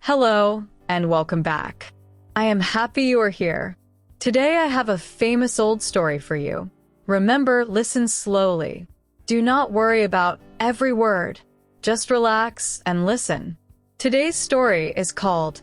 Hello, and welcome back. I am happy you are here. Today I have a famous old story for you. Remember, listen slowly. Do not worry about every word. Just relax and listen. Today's story is called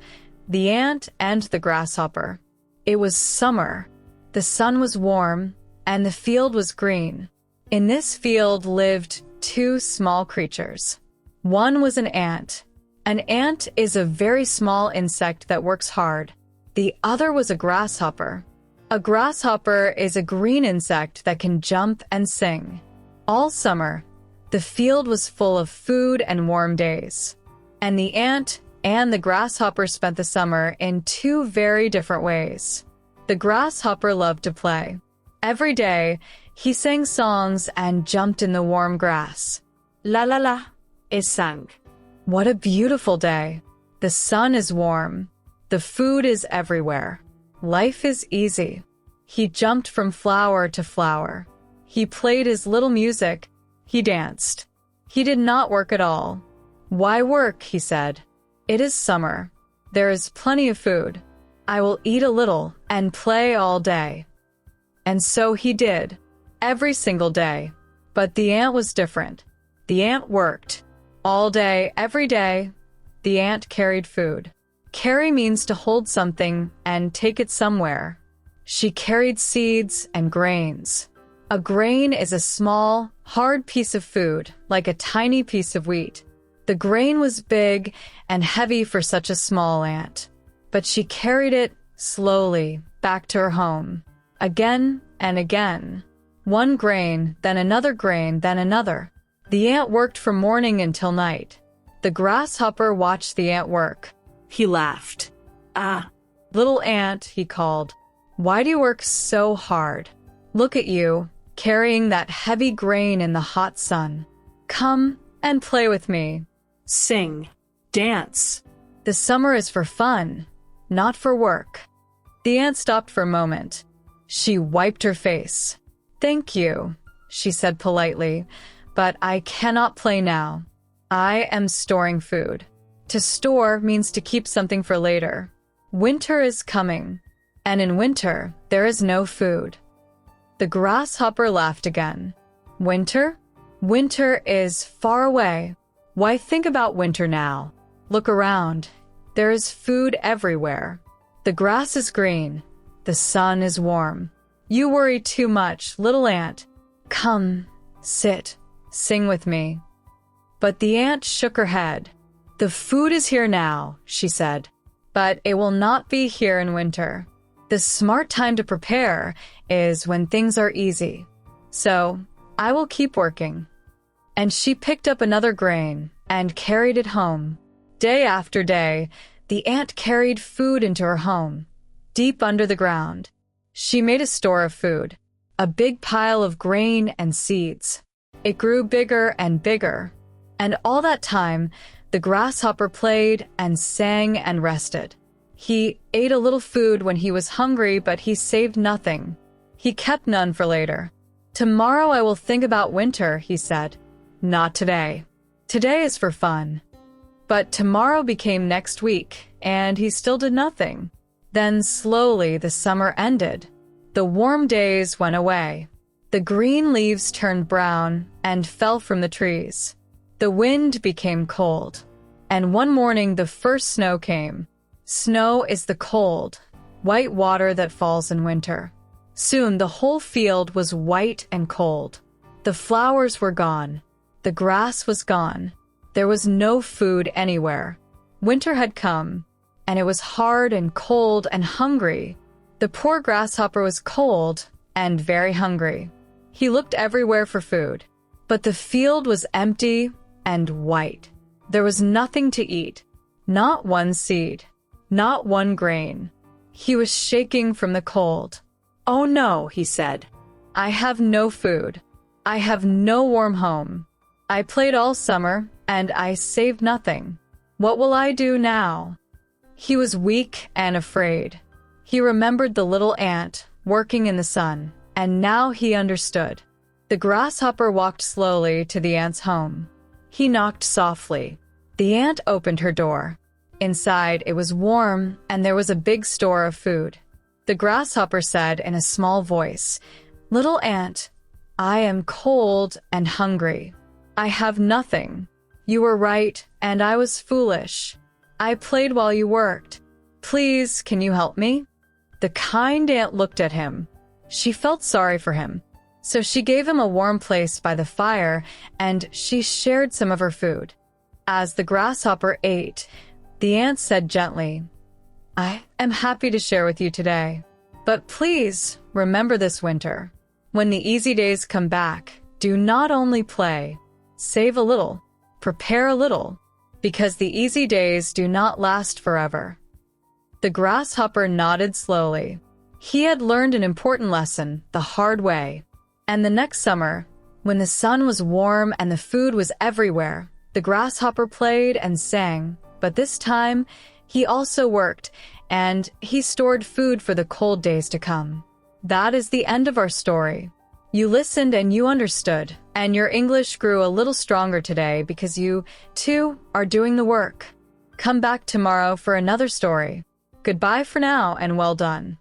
The Ant and the Grasshopper. It was summer. The sun was warm, and the field was green. In this field lived two small creatures. One was an ant. An ant is a very small insect that works hard. The other was a grasshopper. A grasshopper is a green insect that can jump and sing. All summer, the field was full of food and warm days. And the ant and the grasshopper spent the summer in two very different ways. The grasshopper loved to play. Every day, he sang songs and jumped in the warm grass. La la la, it sang. What a beautiful day. The sun is warm. The food is everywhere. Life is easy. He jumped from flower to flower. He played his little music. He danced. He did not work at all. Why work, he said. It is summer. There is plenty of food. I will eat a little and play all day. And so he did, every single day. But the ant was different. The ant worked. All day, every day, the ant carried food. Carry means to hold something and take it somewhere. She carried seeds and grains. A grain is a small, hard piece of food, like a tiny piece of wheat. The grain was big and heavy for such a small ant, but she carried it slowly back to her home, again and again. One grain, then another grain, then another. The ant worked from morning until night. The grasshopper watched the ant work. He laughed. Ah, Little ant, he called, why do you work so hard? Look at you, carrying that heavy grain in the hot sun. Come and play with me. sing, dance. The summer is for fun, not for work. The ant stopped for a moment. She wiped her face. Thank you, she said politely, but I cannot play now. I am storing food. To store means to keep something for later. Winter is coming, and in winter, there is no food. The grasshopper laughed again. Winter? Winter is far away. Why think about winter now? Look around. There is food everywhere. The grass is green. The sun is warm. You worry too much, little ant. Come, sit, sing with me. But the ant shook her head. The food is here now, she said, but it will not be here in winter. The smart time to prepare is when things are easy. So, I will keep working. And she picked up another grain and carried it home. Day after day, the ant carried food into her home, deep under the ground. She made a store of food, a big pile of grain and seeds. It grew bigger and bigger. And all that time, the grasshopper played and sang and rested. He ate a little food when he was hungry, but he saved nothing. He kept none for later. Tomorrow I will think about winter, he said. Not today. Today is for fun. But tomorrow became next week, and he still did nothing. Then slowly the summer ended. The warm days went away. The green leaves turned brown and fell from the trees. The wind became cold. And one morning the first snow came. Snow is the cold, white water that falls in winter. Soon the whole field was white and cold. The flowers were gone. The grass was gone. There was no food anywhere. Winter had come, and it was hard and cold and hungry. The poor grasshopper was cold and very hungry. He looked everywhere for food, but the field was empty and white. There was nothing to eat, not one seed, not one grain. He was shaking from the cold. Oh no, he said. I have no food. I have no warm home. I played all summer, and I saved nothing. What will I do now? He was weak and afraid. He remembered the little ant working in the sun, and now he understood. The grasshopper walked slowly to the ant's home. He knocked softly. The ant opened her door. Inside, it was warm, and there was a big store of food. The grasshopper said in a small voice, "Little ant, I am cold and hungry. I have nothing. You were right, and I was foolish. I played while you worked. Please, can you help me?" The kind ant looked at him. She felt sorry for him, so she gave him a warm place by the fire, and she shared some of her food. As the grasshopper ate, the ant said gently, "I am happy to share with you today. But please remember this winter. When the easy days come back, do not only play. Save a little, prepare a little, because the easy days do not last forever." The grasshopper nodded slowly. He had learned an important lesson the hard way. And the next summer, when the sun was warm and the food was everywhere, the grasshopper played and sang. But this time, he also worked, and he stored food for the cold days to come. That is the end of our story. You listened and you understood, and your English grew a little stronger today because you, too, are doing the work. Come back tomorrow for another story. Goodbye for now, and well done.